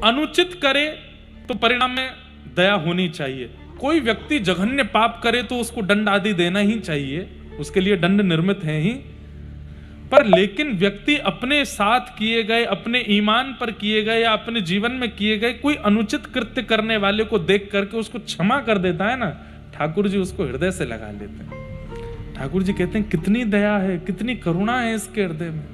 अनुचित करे तो परिणाम में दया होनी चाहिए। कोई व्यक्ति जघन्य पाप करे तो उसको दंड आदि देना ही चाहिए, उसके लिए दंड निर्मित है ही। पर लेकिन व्यक्ति अपने साथ किए गए, अपने ईमान पर किए गए या अपने जीवन में किए गए कोई अनुचित कृत्य करने वाले को देख करके उसको क्षमा कर देता है ना, ठाकुर जी उसको हृदय से लगा लेते हैं। ठाकुर जी कहते हैं कितनी दया है, कितनी करुणा है इसके हृदय में।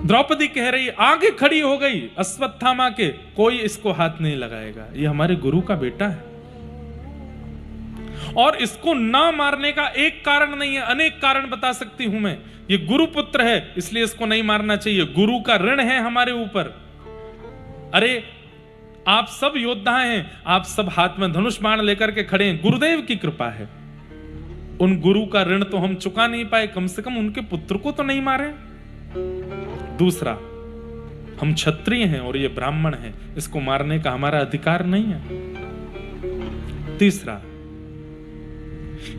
द्रौपदी कह रही, आगे खड़ी हो गई अश्वत्थामा के, कोई इसको हाथ नहीं लगाएगा, ये हमारे गुरु का बेटा है। और इसको ना मारने का एक कारण नहीं है, अनेक कारण बता सकती हूं मैं। ये गुरु पुत्र है इसलिए इसको नहीं मारना चाहिए, गुरु का ऋण है हमारे ऊपर। अरे आप सब योद्धा हैं, आप सब हाथ में धनुष बाण लेकर के खड़े हैं, गुरुदेव की कृपा है। उन गुरु का ऋण तो हम चुका नहीं पाए, कम से कम उनके पुत्र को तो नहीं मारे। दूसरा, हम क्षत्रिय हैं और ये ब्राह्मण है, इसको मारने का हमारा अधिकार नहीं है। तीसरा,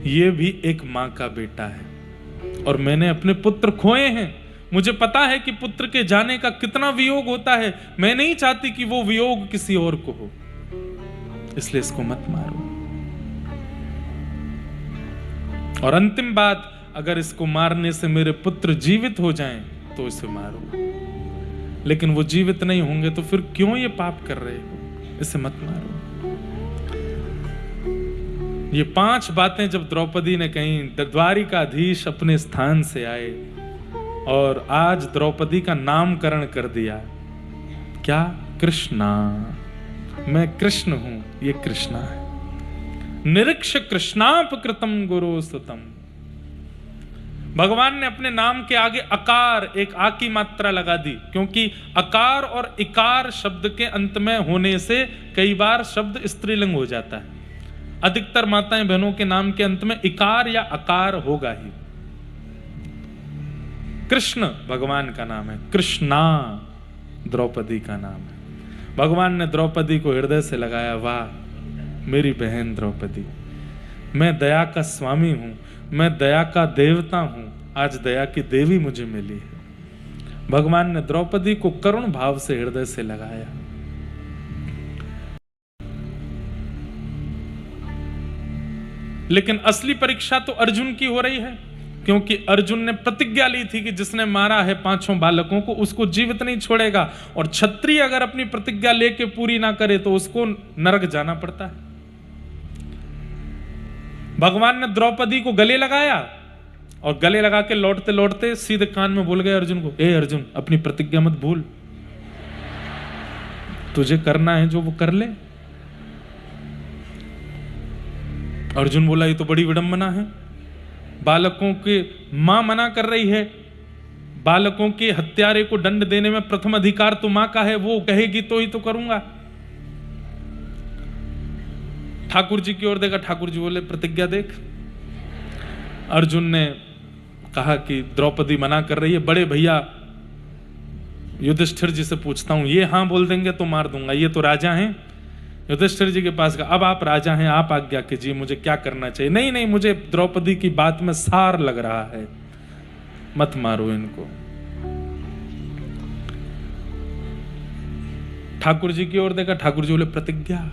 ये भी एक मां का बेटा है और मैंने अपने पुत्र खोए हैं, मुझे पता है कि पुत्र के जाने का कितना वियोग होता है, मैं नहीं चाहती कि वो वियोग किसी और को हो, इसलिए इसको मत मारो। और अंतिम बात, अगर इसको मारने से मेरे पुत्र जीवित हो जाएं तो इसे मारो, लेकिन वो जीवित नहीं होंगे तो फिर क्यों ये पाप कर रहे हो, इसे मत मारो। ये 5 बातें जब द्रौपदी ने कही, द्वारिकाधीश अपने स्थान से आए और आज द्रौपदी का नामकरण कर दिया। क्या? कृष्णा, मैं कृष्ण हूं, ये कृष्णा है। निरीक्ष कृष्णापकृतम गुरु सुतम। भगवान ने अपने नाम के आगे अकार, एक आ की मात्रा लगा दी, क्योंकि अकार और इकार शब्द के अंत में होने से कई बार शब्द स्त्रीलिंग हो जाता है। अधिकतर माताएं बहनों के नाम के अंत में इकार या अकार होगा ही। कृष्ण भगवान का नाम है, कृष्णा द्रौपदी का नाम है। भगवान ने द्रौपदी को हृदय से लगाया, वाह मेरी बहन द्रौपदी, मैं दया का स्वामी हूं, मैं दया का देवता हूं, आज दया की देवी मुझे मिली है। भगवान ने द्रौपदी को करुण भाव से हृदय से लगाया। लेकिन असली परीक्षा तो अर्जुन की हो रही है, क्योंकि अर्जुन ने प्रतिज्ञा ली थी कि जिसने मारा है 5 बालकों को उसको जीवित नहीं छोड़ेगा, और क्षत्रिय अगर अपनी प्रतिज्ञा लेके पूरी ना करे तो उसको नरक जाना पड़ता है। भगवान ने द्रौपदी को गले लगाया और गले लगा के लौटते लौटते सीधे कान में बोल गए अर्जुन को, ए अर्जुन अपनी प्रतिज्ञा मत भूल, तुझे करना है जो वो कर ले। अर्जुन बोला, ये तो बड़ी विडंबना है, बालकों के मां मना कर रही है, बालकों के हत्यारे को दंड देने में प्रथम अधिकार तो मां का है, वो कहेगी तो ही तो करूंगा। ठाकुर जी की ओर देखा, ठाकुर जी बोले प्रतिज्ञा देख। अर्जुन ने कहा कि द्रौपदी मना कर रही है, बड़े भैया युधिष्ठिर जी से पूछता हूं, ये हां बोल देंगे तो मार दूंगा, ये तो राजा हैं। युधिष्ठिर जी के पास कहा, अब आप राजा हैं, आप आज्ञा कीजिए, मुझे क्या करना चाहिए। नहीं नहीं, मुझे द्रौपदी की बात में सार लग रहा है, मत मारो इनको। ठाकुर जी की ओर देखा, ठाकुर जी बोले प्रतिज्ञा।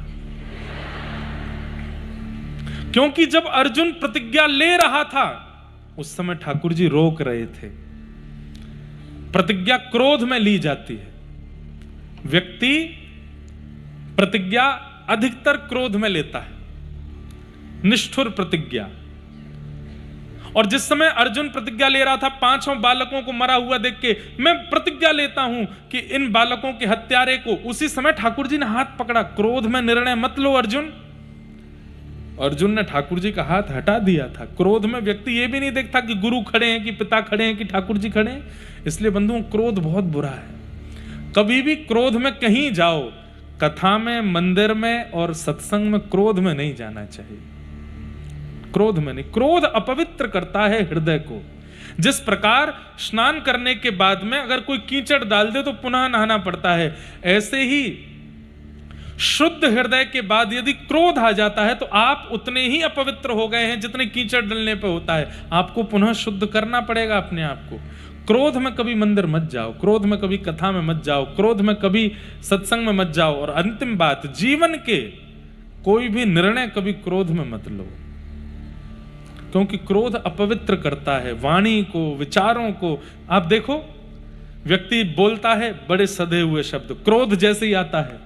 क्योंकि जब अर्जुन प्रतिज्ञा ले रहा था उस समय ठाकुर जी रोक रहे थे। प्रतिज्ञा क्रोध में ली जाती है, व्यक्ति प्रतिज्ञा अधिकतर क्रोध में लेता है, निष्ठुर प्रतिज्ञा। और जिस समय अर्जुन प्रतिज्ञा ले रहा था 5 बालकों को मरा हुआ देख के, मैं प्रतिज्ञा लेता हूं कि इन बालकों के हत्यारे को, उसी समय ठाकुर जी ने हाथ पकड़ा, क्रोध में निर्णय मत लो अर्जुन। अर्जुन ने ठाकुर जी का हाथ हटा दिया था। क्रोध में व्यक्ति ये भी नहीं देखता कि गुरु खड़े हैं, कि पिता खड़े हैं, कि ठाकुर जी खड़े हैं। इसलिए बंधुओं, क्रोध बहुत बुरा है। कभी भी क्रोध में कहीं जाओ, कथा में, मंदिर में और सत्संग में क्रोध में नहीं जाना चाहिए। क्रोध में नहीं, क्रोध अपवित्र करता है हृदय को। जिस प्रकार स्नान करने के बाद में अगर कोई कीचड़ डाल दे तो पुनः नहाना पड़ता है, ऐसे ही शुद्ध हृदय के बाद यदि क्रोध आ जाता है तो आप उतने ही अपवित्र हो गए हैं जितने कीचड़ डलने पर होता है। आपको पुनः शुद्ध करना पड़ेगा अपने आप को। क्रोध में कभी मंदिर मत जाओ, क्रोध में कभी कथा में मत जाओ, क्रोध में कभी सत्संग में मत जाओ। और अंतिम बात, जीवन के कोई भी निर्णय कभी क्रोध में मत लो, क्योंकि क्रोध अपवित्र करता है वाणी को, विचारों को। आप देखो, व्यक्ति बोलता है बड़े सधे हुए शब्द, क्रोध जैसे ही आता है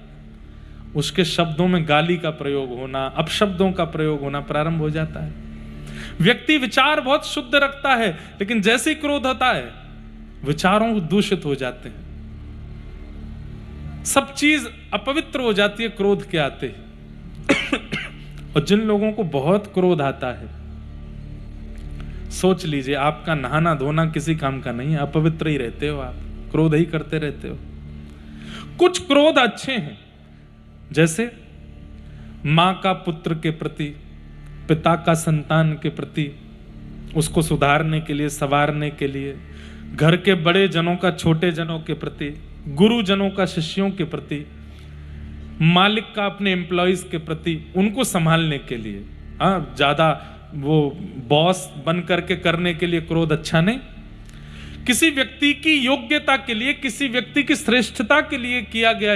उसके शब्दों में गाली का प्रयोग होना, अपशब्दों का प्रयोग होना प्रारंभ हो जाता है। व्यक्ति विचार बहुत शुद्ध रखता है, लेकिन जैसे ही क्रोध होता है विचारों दूषित हो जाते हैं, सब चीज अपवित्र हो जाती है क्रोध के आते ही। और जिन लोगों को बहुत क्रोध आता है, सोच लीजिए आपका नहाना धोना किसी काम का नहीं है, अपवित्र ही रहते हो, आप क्रोध ही करते रहते हो। कुछ क्रोध अच्छे हैं, जैसे मां का पुत्र के प्रति, पिता का संतान के प्रति, उसको सुधारने के लिए, संवारने के लिए, घर के बड़े जनों का छोटे जनों के प्रति, गुरुजनों का शिष्यों के प्रति, मालिक का अपने एम्प्लॉइज के प्रति, उनको संभालने के लिए। ज्यादा वो बॉस बन करके करने के लिए क्रोध अच्छा नहीं। किसी व्यक्ति की योग्यता के लिए, किसी व्यक्ति की श्रेष्ठता के लिए किया गया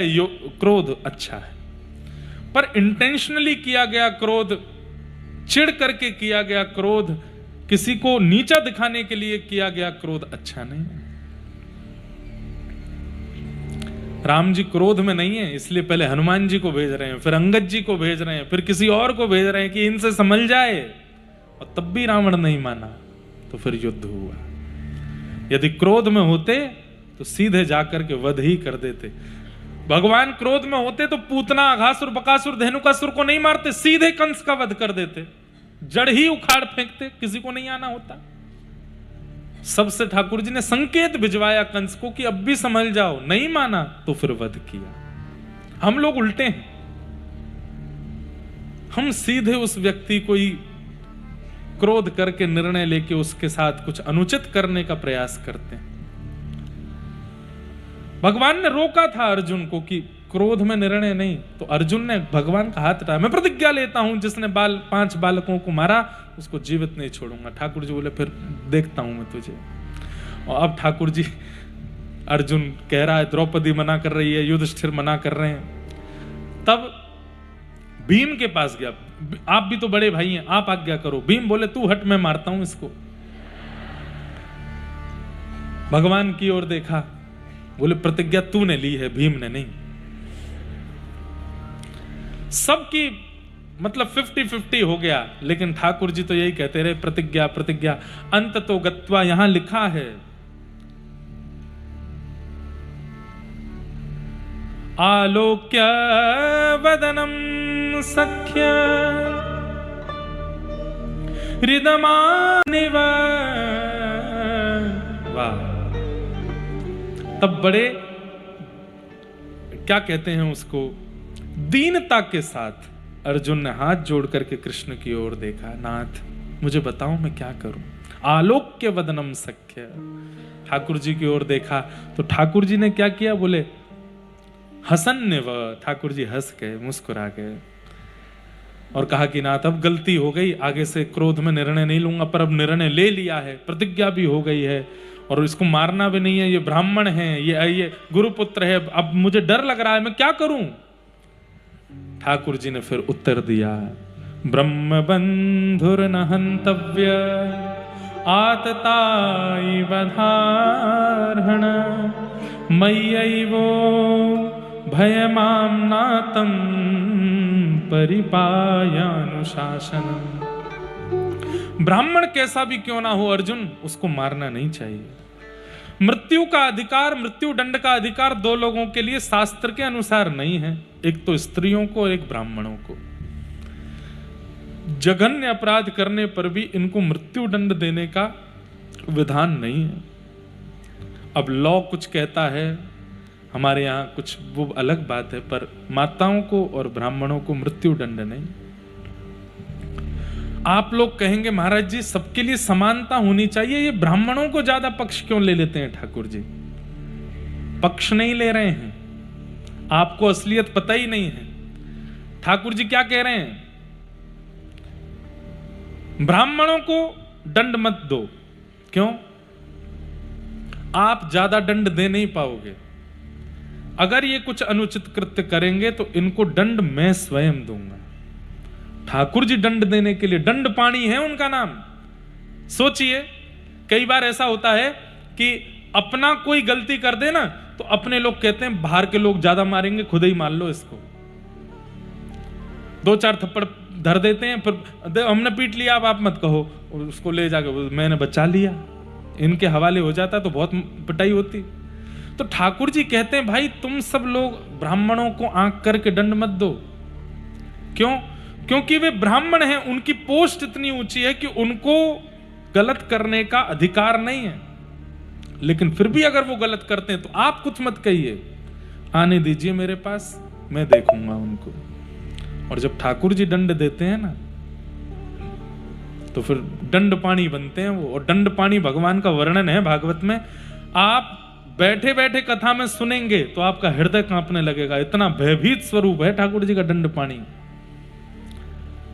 क्रोध अच्छा है, पर इंटेंशनली किया गया क्रोध, चिढ़ करके किया गया क्रोध, किसी को नीचा दिखाने के लिए किया गया क्रोध अच्छा नहीं है। राम जी क्रोध में नहीं है, इसलिए पहले हनुमान जी को भेज रहे हैं, फिर अंगद जी को भेज रहे हैं, फिर किसी और को भेज रहे हैं कि इनसे संभल जाए, और तब भी रावण नहीं माना, तो फिर युद्ध हुआ। यदि क्रोध में होते तो सीधे जाकर के वध ही कर देते। भगवान क्रोध में होते तो पूतना, अघासुर, बकासुर, धेनुकासुर को नहीं मारते, सीधे कंस का वध कर देते, जड़ ही उखाड़ फेंकते, किसी को नहीं आना होता। सबसे ठाकुर जी ने संकेत भिजवाया कंस को कि अब भी संभल जाओ, नहीं माना तो फिर वध किया। हम लोग उल्टे हैं, हम सीधे उस व्यक्ति को ही क्रोध करके निर्णय लेके उसके साथ कुछ अनुचित करने का प्रयास करते हैं। भगवान ने रोका था अर्जुन को कि क्रोध में निर्णय नहीं, तो अर्जुन ने भगवान का हाथ उठाया, मैं प्रतिज्ञा लेता हूं जिसने 5 बालकों को मारा उसको जीवित नहीं छोड़ूंगा। ठाकुर जी बोले फिर देखता हूं मैं तुझे। और अब ठाकुर जी, अर्जुन कह रहा है, द्रौपदी मना कर रही है, युधिष्ठिर मना कर रहे हैं, तब भीम के पास गया, आप भी तो बड़े भाई हैं, आप आज्ञा करो। भीम बोले तू हट, मैं मारता हूं इसको। भगवान की ओर देखा, बोले प्रतिज्ञा तूने ली है, भीम ने नहीं। सबकी मतलब 50-50 हो गया, लेकिन ठाकुर जी तो यही कहते रहे प्रतिज्ञा प्रतिज्ञा। अंत तो गत्वा यहां लिखा है, आलोक्य वदनम सख्य हृदमानिव। वाह, तब बड़े क्या कहते हैं उसको, दीनता के साथ अर्जुन ने हाथ जोड़ करके कृष्ण की ओर देखा, नाथ मुझे बताओ मैं क्या करूं। आलोक्य वदनम सख्य, ठाकुर जी की ओर देखा तो ठाकुर जी ने क्या किया, बोले हसन्य व, ठाकुर जी हंस गए, मुस्कुरा गए और कहा कि नाथ अब गलती हो गई, आगे से क्रोध में निर्णय नहीं लूंगा, पर अब निर्णय ले लिया है, प्रतिज्ञा भी हो गई है और इसको मारना भी नहीं है, ये ब्राह्मण है, ये गुरुपुत्र है, अब मुझे डर लग रहा है, मैं क्या करूं। ठाकुर जी ने फिर उत्तर दिया, ब्रह्म बंधुर न हंतव्य आतताई बधारहण मय्यैवो भयमाम नातम परिपायानुशासनम। ब्राह्मण कैसा भी क्यों ना हो अर्जुन, उसको मारना नहीं चाहिए। मृत्यु का अधिकार, मृत्यु दंड का अधिकार दो लोगों के लिए शास्त्र के अनुसार नहीं है, एक तो स्त्रियों को और एक ब्राह्मणों को। जघन्य अपराध करने पर भी इनको मृत्यु दंड देने का विधान नहीं है। अब लॉ कुछ कहता है, हमारे यहाँ कुछ, वो अलग बात है, पर माताओं को और ब्राह्मणों को मृत्यु दंड नहीं। आप लोग कहेंगे महाराज जी सबके लिए समानता होनी चाहिए, ये ब्राह्मणों को ज्यादा पक्ष क्यों ले लेते हैं। ठाकुर जी पक्ष नहीं ले रहे हैं, आपको असलियत पता ही नहीं है। ठाकुर जी क्या कह रहे हैं, ब्राह्मणों को दंड मत दो। क्यों? आप ज्यादा दंड दे नहीं पाओगे। अगर ये कुछ अनुचित कृत्य करेंगे तो इनको दंड मैं स्वयं दूंगा। ठाकुर जी दंड देने के लिए, दंड पाणी है उनका नाम। सोचिए, कई बार ऐसा होता है कि अपना कोई गलती कर दे ना तो अपने लोग कहते हैं बाहर के लोग ज्यादा मारेंगे, खुद ही मार लो इसको। 2-4 थप्पड़ धर देते हैं, फिर हमने पीट लिया, अब आप मत कहो, उसको ले जाकर मैंने बचा लिया, इनके हवाले हो जाता तो बहुत पिटाई होती। तो ठाकुर जी कहते हैं भाई तुम सब लोग ब्राह्मणों को आंक करके दंड मत दो। क्यों? क्योंकि वे ब्राह्मण हैं, उनकी पोस्ट इतनी ऊंची है कि उनको गलत करने का अधिकार नहीं है। लेकिन फिर भी अगर वो गलत करते हैं तो आप कुछ मत कहिए, आने दीजिए मेरे पास, मैं देखूंगा उनको। और जब ठाकुर जी दंड देते हैं ना तो फिर दंड पाणी बनते हैं वो। और दंड पाणी भगवान का वर्णन है भागवत में। आप बैठे बैठे कथा में सुनेंगे तो आपका हृदय कांपने लगेगा, इतना भयभीत स्वरूप है ठाकुर जी का दंड पाणी।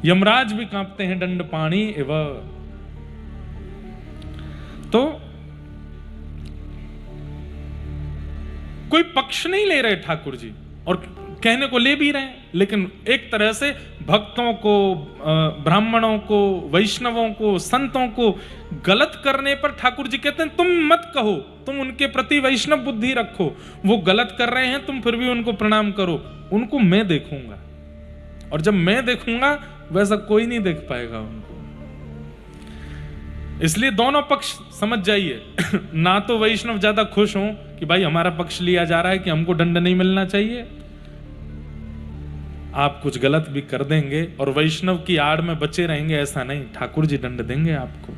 यमराज भी कांपते हैं दंड पाणी एवं। तो कोई पक्ष नहीं ले रहे ठाकुर जी, और कहने को ले भी रहे हैं, लेकिन एक तरह से भक्तों को, ब्राह्मणों को, वैष्णवों को, संतों को गलत करने पर ठाकुर जी कहते हैं तुम मत कहो, तुम उनके प्रति वैष्णव बुद्धि रखो। वो गलत कर रहे हैं तुम फिर भी उनको प्रणाम करो, उनको मैं देखूंगा। और जब मैं देखूंगा वैसा कोई नहीं देख पाएगा उनको। इसलिए दोनों पक्ष समझ जाइए। ना तो वैष्णव ज्यादा खुश हों कि भाई हमारा पक्ष लिया जा रहा है कि हमको दंड नहीं मिलना चाहिए, आप कुछ गलत भी कर देंगे और वैष्णव की आड़ में बचे रहेंगे, ऐसा नहीं। ठाकुर जी दंड देंगे आपको,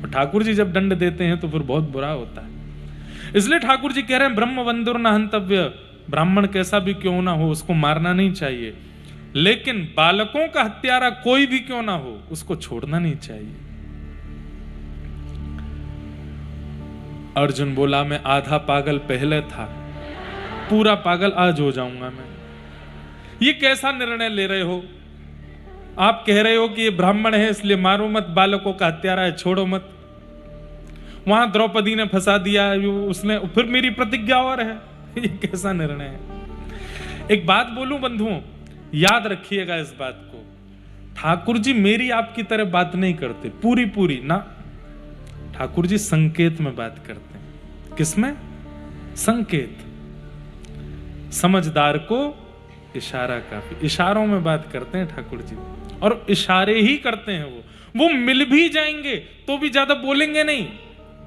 और ठाकुर जी जब दंड देते हैं तो फिर बहुत बुरा होता है। इसलिए ठाकुर जी कह रहे हैं ब्रह्म बंधुर न हंतव्य, ब्राह्मण कैसा भी क्यों ना हो उसको मारना नहीं चाहिए, लेकिन बालकों का हत्यारा कोई भी क्यों ना हो उसको छोड़ना नहीं चाहिए। अर्जुन बोला मैं आधा पागल पहले था, पूरा पागल आज हो जाऊंगा मैं। ये कैसा निर्णय ले रहे हो? आप कह रहे हो कि ये ब्राह्मण है इसलिए मारो मत, बालकों का हत्यारा है छोड़ो मत। वहां द्रौपदी ने फंसा दिया उसने, फिर मेरी प्रतिज्ञा और है। ये कैसा निर्णय है? एक बात बोलूं बंधुओं, याद रखिएगा इस बात को, ठाकुर जी मेरी आपकी तरह बात नहीं करते पूरी पूरी ना। ठाकुर जी संकेत में बात करते हैं। किसमें? संकेत। समझदार को इशारा काफी, इशारों में बात करते हैं ठाकुर जी, और इशारे ही करते हैं। वो मिल भी जाएंगे तो भी ज्यादा बोलेंगे नहीं,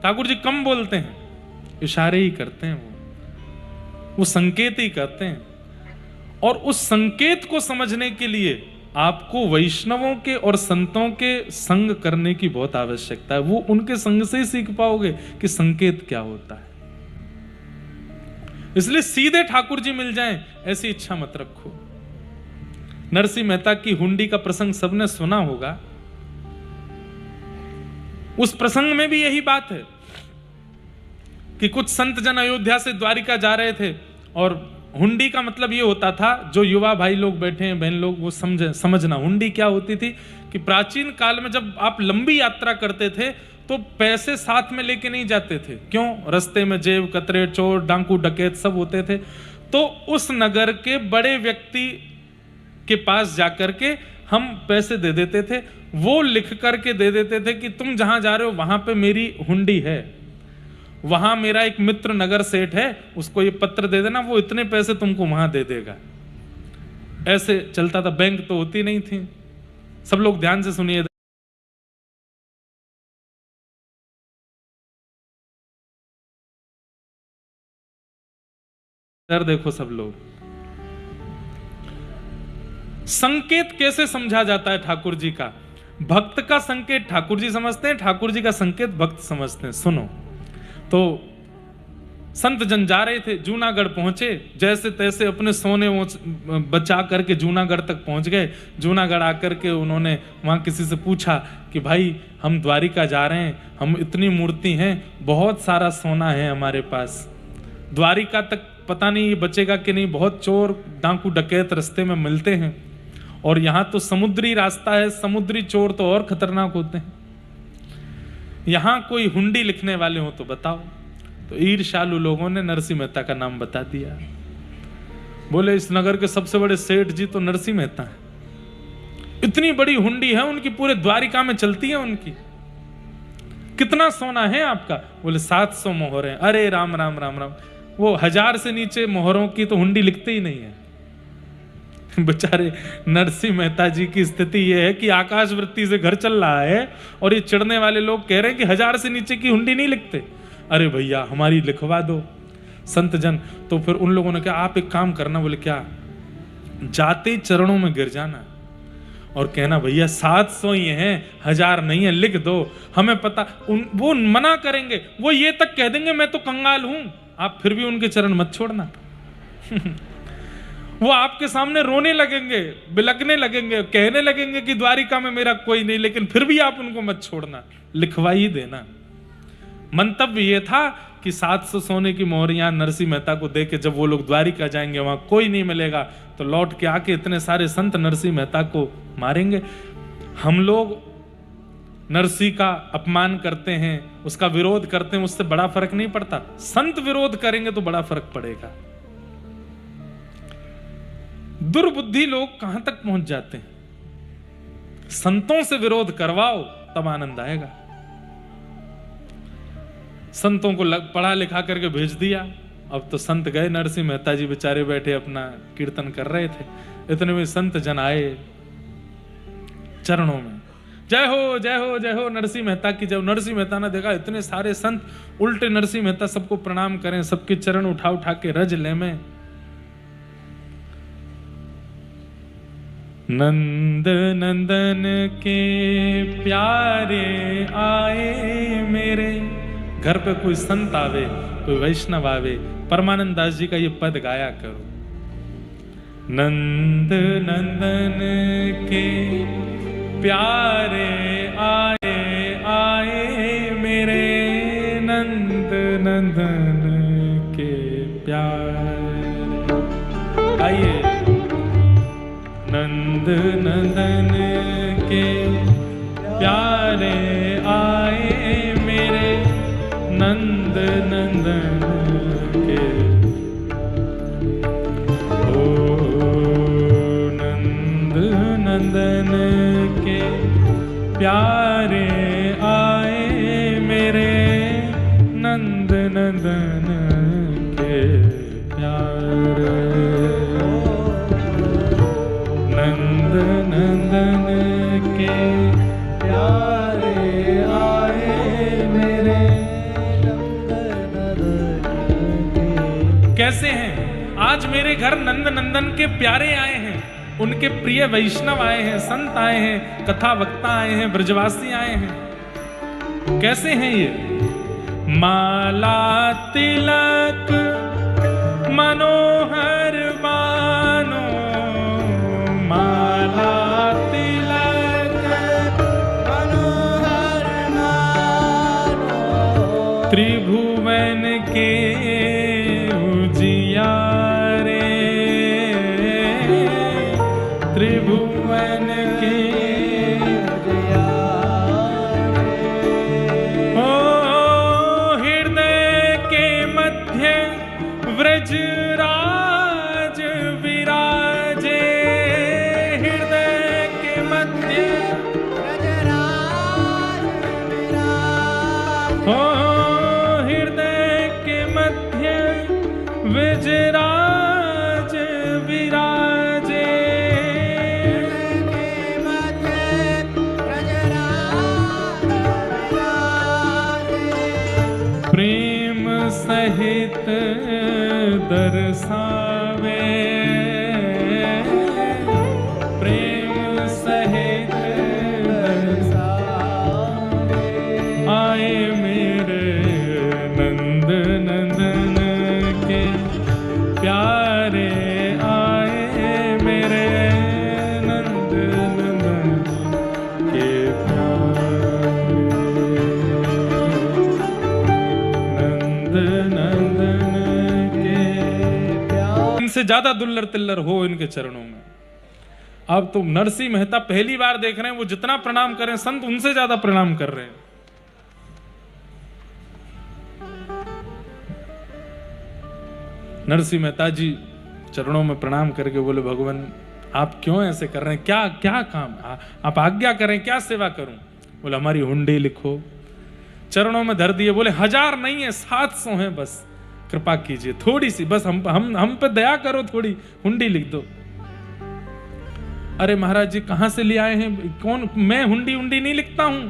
ठाकुर जी कम बोलते हैं, इशारे ही करते हैं। वो संकेत ही करते हैं। और उस संकेत को समझने के लिए आपको वैष्णवों के और संतों के संग करने की बहुत आवश्यकता है। वो उनके संग से ही सीख पाओगे कि संकेत क्या होता है। इसलिए सीधे ठाकुर जी मिल जाएं ऐसी इच्छा मत रखो। नरसिंह मेहता की हुंडी का प्रसंग सबने सुना होगा। उस प्रसंग में भी यही बात है कि कुछ संत जन अयोध्या से द्वारिका जा रहे थे, और हुंडी का मतलब ये होता था, जो युवा भाई लोग बैठे हैं, बहन लोग, वो समझना हुंडी क्या होती थी कि प्राचीन काल में जब आप लंबी यात्रा करते थे तो पैसे साथ में लेके नहीं जाते थे। क्यों? रास्ते में जेब कतरे, चोर, डाकू, डकैत सब होते थे। तो उस नगर के बड़े व्यक्ति के पास जाकर के हम पैसे दे देते थे। वो लिख करके दे देते थे कि तुम जहां जा रहे हो वहां पे मेरी हुंडी है, वहां मेरा एक मित्र नगर सेठ है, उसको ये पत्र दे देना, वो इतने पैसे तुमको वहां दे देगा। ऐसे चलता था। बैंक तो होती नहीं थी। सब लोग ध्यान से सुनिए। देखो सब लोग, संकेत कैसे समझा जाता है ठाकुर जी का? भक्त का संकेत ठाकुर जी समझते हैं, ठाकुर जी का संकेत भक्त समझते हैं। सुनो, तो संत जन जा रहे थे, जूनागढ़ पहुंचे, जैसे तैसे अपने सोने बचा करके जूनागढ़ तक पहुंच गए। जूनागढ़ आकर के उन्होंने वहां किसी से पूछा कि भाई हम द्वारिका जा रहे हैं, हम इतनी मूर्ति हैं, बहुत सारा सोना है हमारे पास, द्वारिका तक पता नहीं बचेगा कि नहीं, बहुत चोर डाकू डकैत रास्ते में मिलते हैं, और यहां तो समुद्री रास्ता है, समुद्री चोर तो और खतरनाक होते हैं, यहां कोई हुंडी लिखने वाले हो तो बताओ। तो ईर्ष्यालु लोगों ने नरसिंह मेहता का नाम बता दिया। बोले इस नगर के सबसे बड़े सेठ जी तो नरसिंह मेहता है, इतनी बड़ी हुंडी है उनकी, पूरे द्वारिका में चलती है उनकी। कितना सोना है आपका? बोले 700 मोहरें। अरे राम राम राम राम, वो 1000 से नीचे मोहरों की तो हुंडी लिखते ही नहीं है। बेचारे नरसिंह मेहता जी की स्थिति यह है कि आकाश वृत्ति से घर चल रहा है और ये चिढ़ने वाले लोग कह रहे हैं कि 1000 से नीचे की हुंडी नहीं लिखते। अरे भैया हमारी लिखवा दो संत जन। तो फिर उन लोगों ने कहा आप एक काम करना। बोले क्या? जाते चरणों में गिर जाना और कहना भैया 700 ही हैं, 1000 नहीं है, लिख दो, हमें पता। वो मना करेंगे, वो ये तक कह देंगे मैं तो कंगाल हूं, आप फिर भी उनके चरण मत छोड़ना। वो आपके सामने रोने लगेंगे, बिलकने लगेंगे, कहने लगेंगे कि द्वारिका में मेरा कोई नहीं, लेकिन फिर भी आप उनको मत छोड़ना, लिखवा ही देना। मंतव्य ये था कि 700 सोने की मोहरियां नरसिंह मेहता को दे के जब वो लोग द्वारिका जाएंगे, वहां कोई नहीं मिलेगा, तो लौट के आके इतने सारे संत नरसिंह मेहता को मारेंगे। हम लोग नरसिंह का अपमान करते हैं, उसका विरोध करते हैं, उससे बड़ा फर्क नहीं पड़ता। संत विरोध करेंगे तो बड़ा फर्क पड़ेगा। दुर्बुद्धि लोग कहां तक पहुंच जाते हैं। संतों से विरोध करवाओ तब आनंद आएगा। संतों को पढ़ा लिखा करके भेज दिया, अब तो संत गए, नरसिंह मेहता जी बेचारे बैठे अपना कीर्तन कर रहे थे। इतने में संत जन आए चरणों में, जय हो जय हो जय हो नरसिंह मेहता की। जब नरसिंह मेहता ने देखा इतने सारे संत, उल्टे नरसिंह मेहता सबको प्रणाम करें, सबके चरण उठा उठा के रज ले में। नंद नंदन के प्यारे आए मेरे। घर पे कोई संत आवे, कोई वैष्णव आवे, परमानंद दास जी का ये पद गाया करो। नंद नंदन के प्यारे आए आए मेरे, नंद नंदन के प्यारे आइए। नंद नंदन के प्यारे आए मेरे, नंद नंदन के। ओ नंद नंदन के प्यारे आए मेरे, नंद नंदन के प्यारे। नंद नंदन के प्यारे आए मेरे, नंद नंदन के। कैसे हैं? आज मेरे घर नंद नंदन के प्यारे आए हैं, उनके प्रिय वैष्णव आए हैं, संत आए हैं, कथा वक्ता आए हैं, ब्रजवासी आए हैं। कैसे हैं ये? माला तिलक मनोहर बानो, माला तिलक मनोहर बानो, त्रिभुवन के उजियारे, त्रिभुवन के उजियारे। ओ हृदय के मध्य व्रजराज विराजे, हृदय के मध्य व्रजराज विराजे। ओ हृदय के मध्य व्रजराज विराजे, के मध्य व्रजराज विराजे। प्रेम सहित दर्शावे, प्रेम सहित दर्शावे, आए मेरे नंद नंदन के प्यारे आए मेरे, नंद नंदन के प्यारे। नंद नंदन इनसे ज्यादा दुल्लर तिल्लर हो इनके चरणों में। अब तो नरसिंह मेहता पहली बार देख रहे हैं, वो जितना प्रणाम करें संत उनसे ज्यादा प्रणाम कर रहे हैं। नरसिंह मेहता जी चरणों में प्रणाम करके बोले, भगवान आप क्यों ऐसे कर रहे हैं, क्या क्या काम, आप आज्ञा करें, क्या सेवा करूं। बोले हमारी हुंडी लिखो। चरणों में धर दिए। बोले 1000 नहीं है, 700 है, बस कृपा कीजिए थोड़ी सी, बस हम पे दया करो, थोड़ी हुंडी लिख दो। अरे महाराज जी कहां से ले आए हैं, कौन, मैं हुंडी नहीं लिखता हूं।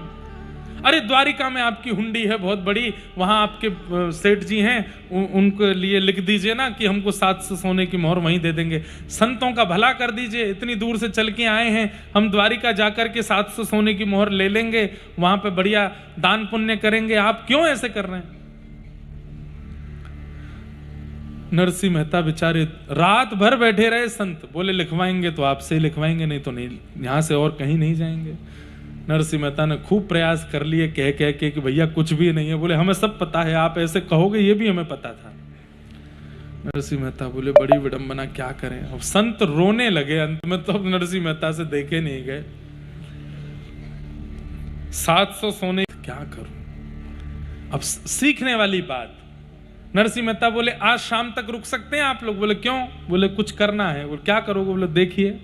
अरे द्वारिका में आपकी हुंडी है बहुत बड़ी, वहां आपके सेठ जी हैं, उनके लिए लिख दीजिए ना कि हमको 700 सोने की मोहर वहीं दे देंगे। संतों का भला कर दीजिए, इतनी दूर से चल के आए हैं, हम द्वारिका जाकर के 700 सोने की मोहर ले लेंगे, वहां पे बढ़िया दान पुण्य करेंगे, आप क्यों ऐसे कर रहे हैं। नरसिंह मेहता बेचारे रात भर बैठे रहे। संत बोले लिखवाएंगे तो आपसे ही लिखवाएंगे, नहीं तो नहीं, यहां से और कहीं नहीं जाएंगे। नरसिंह मेहता ने खूब प्रयास कर लिए कह के कि भैया कुछ भी नहीं है। बोले हमें सब पता है, आप ऐसे कहोगे ये भी हमें पता था। नरसिंह मेहता बोले बड़ी विडंबना, क्या करें। अब संत रोने लगे। अंत में तो नरसिंह मेहता से देखे नहीं गए। 700 सोने क्या करूं। अब सीखने वाली बात। नरसिंह मेहता बोले आज शाम तक रुक सकते हैं आप लोग। बोले क्यों। बोले कुछ करना है। बोले क्या करोगे। बोले देखिए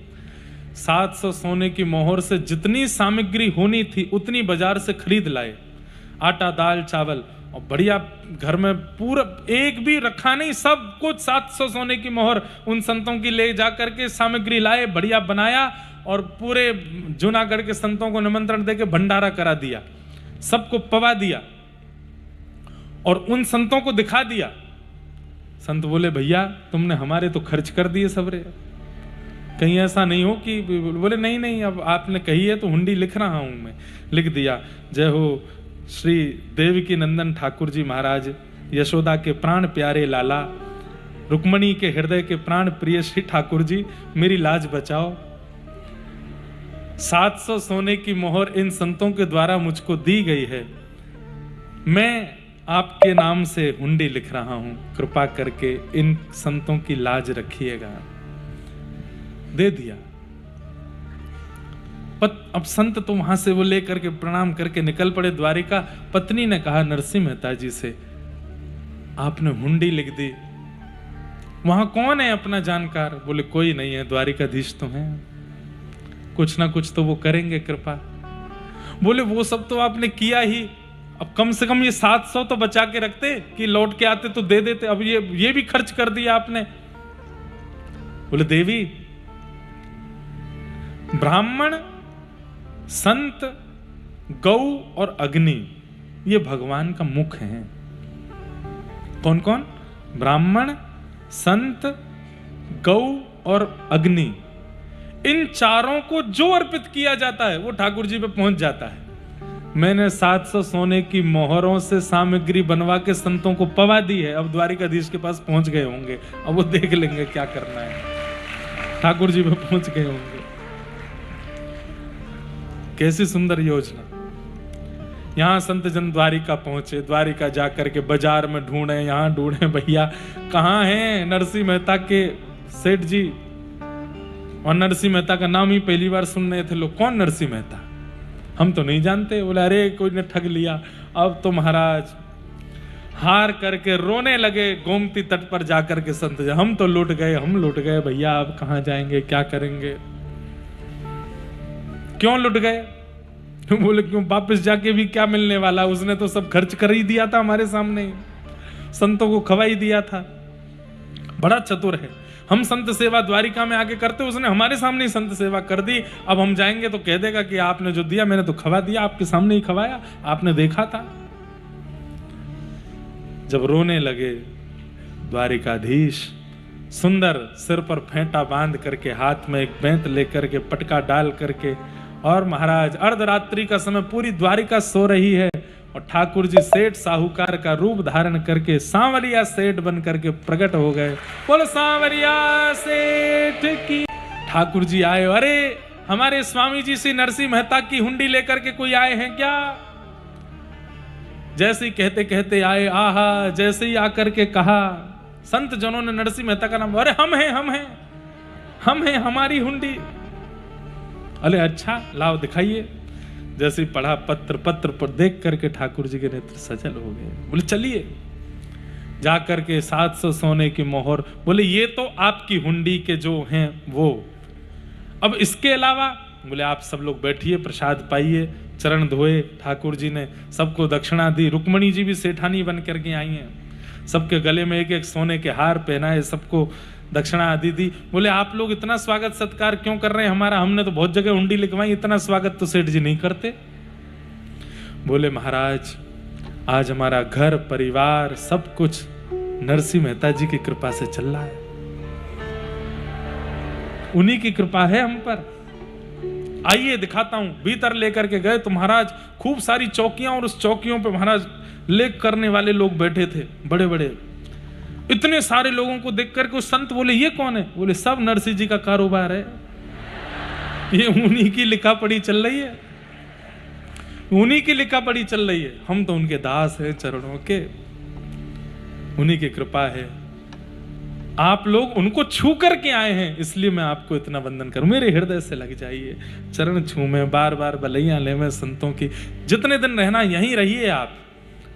700 सोने की मोहर से जितनी सामग्री होनी थी उतनी बाजार से खरीद लाए, आटा दाल चावल, और बढ़िया घर में पूरा एक भी रखा नहीं, सब कुछ 700 सोने की मोहर उन संतों की ले जाकर के सामग्री लाए, बढ़िया बनाया और पूरे जूनागढ़ के संतों को निमंत्रण देके भंडारा करा दिया, सबको पवा दिया और उन संतों को दिखा दिया। संत बोले भैया तुमने हमारे तो खर्च कर दिए सबरे, कहीं ऐसा नहीं हो कि। बोले नहीं अब आपने कही है तो हुंडी लिख रहा हूं मैं। लिख दिया। जय हो श्री देवकी नंदन ठाकुर जी महाराज, यशोदा के प्राण प्यारे लाला, रुक्मणी के हृदय के प्राण प्रिय श्री ठाकुर जी, मेरी लाज बचाओ। 700 सोने की मोहर इन संतों के द्वारा मुझको दी गई है, मैं आपके नाम से हुंडी लिख रहा हूं, कृपा करके इन संतों की लाज रखिएगा। दे दिया। अब संत तो वहां से वो लेकर के प्रणाम करके निकल पड़े द्वारिका। पत्नी ने कहा नरसिंह मेहता जी से, आपने हुंडी लिख दी, वहां कौन है अपना जानकार। बोले कोई नहीं है, द्वारिकाधीश तो हैं, कुछ ना कुछ तो वो करेंगे कृपा। बोले वो सब तो आपने किया ही, अब कम से कम ये 700 तो बचा के रखते कि लौट के आते तो दे देते, अब ये भी खर्च कर दिया आपने। बोले देवी ब्राह्मण, संत, गौ और अग्नि ये भगवान का मुख है। कौन कौन। ब्राह्मण, संत, गौ और अग्नि, इन चारों को जो अर्पित किया जाता है वो ठाकुर जी पे पहुंच जाता है। मैंने 700 सोने की मोहरों से सामग्री बनवा के संतों को पवा दी है, अब द्वारिकाधीश के पास पहुंच गए होंगे, अब वो देख लेंगे क्या करना है। ठाकुर जी पे पहुंच गए होंगे। कैसी सुंदर योजना। यहां संत जन द्वारिका पहुंचे, द्वारिका जाकर के बाजार में ढूंढे, यहां ढूंढे, भैया कहां हैं नरसिंह मेहता के सेठ जी। और नरसिंह मेहता का नाम ही पहली बार सुन रहे थे लोग, कौन नरसिंह मेहता, हम तो नहीं जानते। बोले अरे कोई ने ठग लिया। अब तो महाराज हार करके रोने लगे। गोमती तट पर जाकर के संत जी, हम तो लूट गए भैया, अब कहां जाएंगे, क्या करेंगे। क्यों लुट गए। बोले क्यों, वापस जाके भी क्या मिलने वाला, उसने तो सब खर्च कर ही दिया था हमारे सामने, संतों को खवा ही दिया था। बड़ा चतुर है। हम संत सेवा द्वारिका में आके करते, उसने हमारे सामने ही संत सेवा कर दी। अब हम जाएंगे तो कह देगा कि आपने जो दिया मैंने तो खवा दिया, आपके सामने ही खवाया, आपने देखा था। जब रोने लगे द्वारिकाधीश, सुंदर सिर पर फेंटा बांध करके, हाथ में एक बेंत लेकर के, पटका डाल करके, और महाराज अर्धरात्रि का समय, पूरी द्वारिका सो रही है और ठाकुर जी सेठ साहूकार का रूप धारण करके सांवरिया सेठ बन करके प्रकट हो गए। बोलो सांवरिया सेठ की। ठाकुर जी आए, अरे हमारे स्वामी जी श्री नरसिंह मेहता की हुंडी लेकर के कोई आए हैं क्या। जैसे ही कहते कहते आए, आहा, जैसे ही आकर के कहा संत जनों ने नरसिंह मेहता का नाम, अरे हम हैं, हमारी हुंडी। अरे अच्छा लाओ दिखाइए। जैसे पढ़ा पत्र पर देख करके ठाकुर जी के नेत्र सजल हो गए। बोले चलिए। जाकर के 700 सोने की मोहर, बोले ये तो आपकी हुंडी के जो हैं वो, अब इसके अलावा बोले आप सब लोग बैठिए, प्रसाद पाइए। चरण धोए, ठाकुर जी ने सबको दक्षिणा दी। रुक्मणी जी भी सेठानी बन करके आई हैं, सबके गले में एक एक सोने के हार पहनाए, सबको दक्षिणा आदि दी। बोले आप लोग इतना स्वागत सत्कार क्यों कर रहे हैं हमारा, हमने तो बहुत जगह हुंडी लिखवाई, इतना स्वागत तो सेठ जी नहीं करते। बोले महाराज आज हमारा घर परिवार सब कुछ नरसिंह मेहता जी की कृपा से चल रहा है, उन्हीं की कृपा है हम पर। आइए दिखाता हूं। भीतर लेकर के गए तो महाराज खूब सारी चौकियां, और उस चौकियों पे महाराज लेख करने वाले लोग बैठे थे, बड़े बड़े। इतने सारे लोगों को देख करके उस संत बोले ये कौन है? बोले सब नरसिंह जी का कारोबार है, ये उन्हीं की लिखा पढ़ी चल रही है, उन्हीं की लिखा पढ़ी चल रही है। हम तो उनके दास हैं चरणों के, उन्हीं की कृपा है। आप लोग उनको छू करके आए हैं, इसलिए मैं आपको इतना वंदन करूं। मेरे हृदय से लग जाइए, चरण छूमे, बार बार बलैया ले में संतों की। जितने दिन रहना यहीं रहिए आप।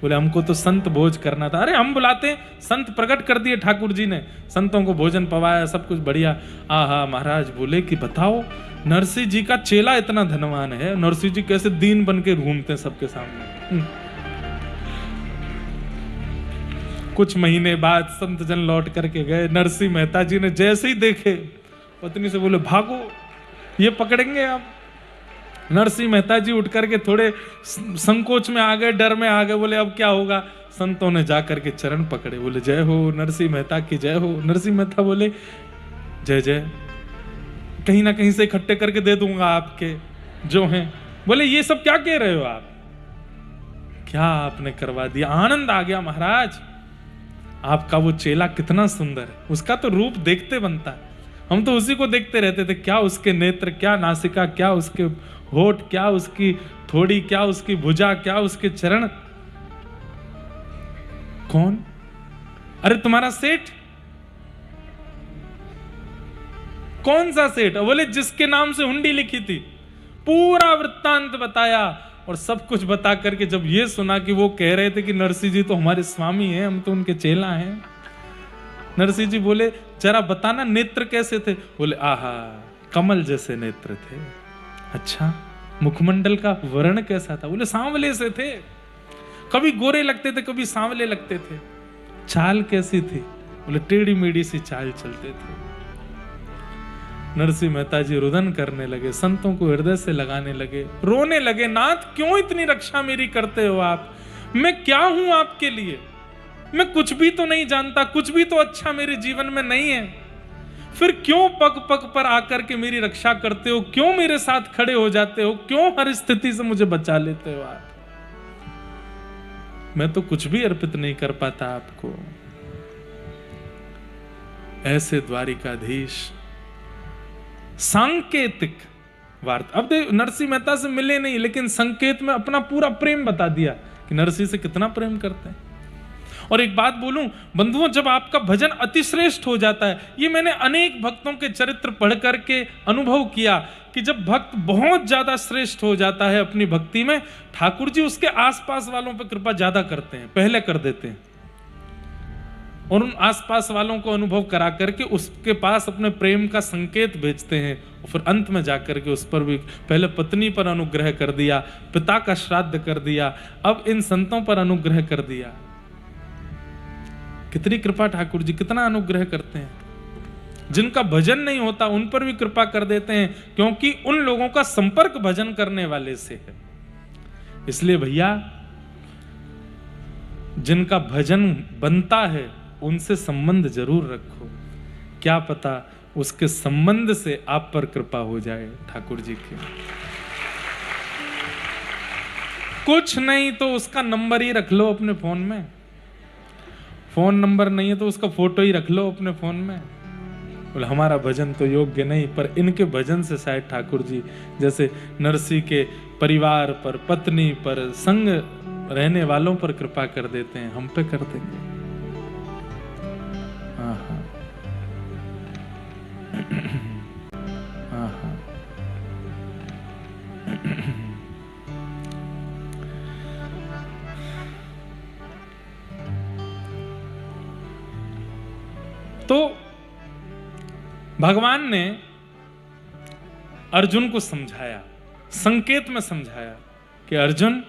बोले हमको तो संत भोज करना था। अरे हम बुलाते, संत प्रकट कर दिए ठाकुर जी ने, संतों को भोजन पवाया, सब कुछ बढ़िया। आहा महाराज बोले कि बताओ नरसिंह जी का चेला इतना धनवान है, नरसिंह जी कैसे दीन बन के घूमते हैं सबके सामने। कुछ महीने बाद संत जन लौट करके गए, नरसिंह मेहता जी ने जैसे ही देखे पत्नी से बोले भागो ये पकड़ेंगे आप। नरसिंह मेहता जी उठ करके थोड़े संकोच में आ गए, डर में आ गए। बोले अब क्या होगा? संतों ने जाकर के चरण पकड़े, बोले जय हो नरसिंह मेहता की जय हो। नरसिंह मेहता बोले जय जय, कहीं ना कहीं से इकट्ठे करके दे दूंगा आपके जो हैं। बोले ये सब क्या कह रहे हो आप, क्या आपने करवा दिया? आनंद आ गया महाराज, आपका वो चेला कितना सुंदर है, उसका तो रूप देखते बनता है। हम तो उसी को देखते रहते थे, क्या उसके नेत्र, क्या नासिका, क्या उसके होठ, क्या उसकी थोड़ी, क्या उसकी भुजा, क्या उसके चरण। कौन? अरे तुम्हारा सेठ। कौन सा सेठ? बोले जिसके नाम से हुंडी लिखी थी। पूरा वृत्तांत बताया, और सब कुछ बता करके जब ये सुना कि वो कह रहे थे कि नरसिंह जी तो हमारे स्वामी हैं, हम तो उनके चेला हैं। नरसिंह जी बोले जरा बताना नेत्र कैसे थे? बोले आहा कमल जैसे नेत्र थे। अच्छा मुखमंडल का वर्ण कैसा था? बोले सांवले से थे, कभी गोरे लगते थे कभी सांवले लगते थे। चाल कैसी थी? बोले टेढ़ी मेढ़ी सी चाल चलते थे। नरसिंह मेहता जी रुदन करने लगे, संतों को हृदय से लगाने लगे, रोने लगे। नाथ क्यों इतनी रक्षा मेरी करते हो आप? मैं क्या हूं आपके लिए? मैं कुछ भी तो नहीं जानता, कुछ भी तो अच्छा मेरे जीवन में नहीं है, फिर क्यों पग पग पर आकर के मेरी रक्षा करते हो? क्यों मेरे साथ खड़े हो जाते हो? क्यों हर स्थिति से मुझे बचा लेते हो आप? मैं तो कुछ भी अर्पित नहीं कर पाता आपको। ऐसे द्वारिकाधीश सांकेतिक वार्ता। अब देख नरसिंह मेहता से मिले नहीं, लेकिन संकेत में अपना पूरा प्रेम बता दिया कि नरसिंह से कितना प्रेम करते हैं। और एक बात बोलूं बंधुओं, जब आपका भजन अतिश्रेष्ठ हो जाता है, ये मैंने अनेक भक्तों के चरित्र पढ़ करके अनुभव किया कि जब भक्त बहुत ज्यादा श्रेष्ठ हो जाता है अपनी भक्ति में, ठाकुर जी उसके आसपास वालों पर कृपा ज्यादा करते हैं, पहले कर देते हैं, और उन आसपास वालों को अनुभव करा करके उसके पास अपने प्रेम का संकेत भेजते हैं। और फिर अंत में जाकर के उस पर भी पहले पत्नी पर अनुग्रह कर दिया, पिता का श्राद्ध कर दिया, अब इन संतों पर अनुग्रह कर दिया। कितनी कृपा ठाकुर जी, कितना अनुग्रह करते हैं। जिनका भजन नहीं होता उन पर भी कृपा कर देते हैं, क्योंकि उन लोगों का संपर्क भजन करने वाले से है। इसलिए भैया जिनका भजन बनता है उनसे संबंध जरूर रखो, क्या पता उसके संबंध से आप पर कृपा हो जाए ठाकुर जी की। कुछ नहीं तो उसका नंबर ही रख लो अपने फोन में, फोन नंबर नहीं है तो उसका फोटो ही रख लो अपने फोन में। बोले हमारा भजन तो योग्य नहीं, पर इनके भजन से शायद ठाकुर जी जैसे नरसिंह के परिवार पर, पत्नी पर, संग रहने वालों पर कृपा कर देते हैं, हम पे कर देंगे। हाँ हाँ हाँ हाँ। तो भगवान ने अर्जुन को समझाया, संकेत में समझाया कि अर्जुन,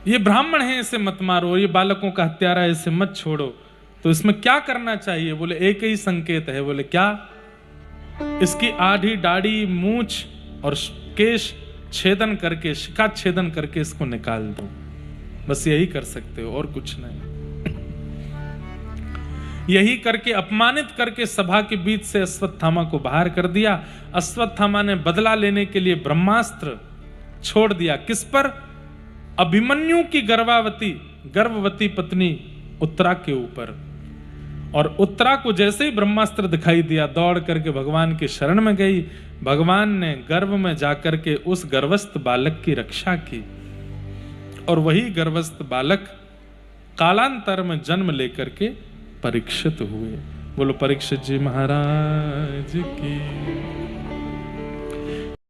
ये ब्राह्मण है, इसे मत मारो, ये बालकों का हत्यारा है, इसे मत छोड़ो। तो इसमें क्या करना चाहिए? बोले एक ही संकेत है। बोले क्या? इसकी आधी दाढ़ी, मूछ और केश छेदन करके, शिखा छेदन करके इसको निकाल दो। बस यही कर सकते हो, और कुछ नहीं। यही करके, अपमानित करके सभा के बीच से अश्वत्थामा को बाहर कर दिया। अश्वत्थामा ने बदला लेने के लिए ब्रह्मास्त्र छोड़ दिया। किस पर? अभिमन्यु की गर्भवती पत्नी उत्तरा के ऊपर। और उत्तरा को जैसे ही ब्रह्मास्त्र दिखाई दिया, दौड़ करके भगवान के शरण में गई। भगवान ने गर्भ में जाकर के उस गर्भस्थ बालक की रक्षा की, और वही गर्भस्थ बालक कालांतर में जन्म लेकर के परीक्षित हुए। बोलो परीक्षित जी महाराज की।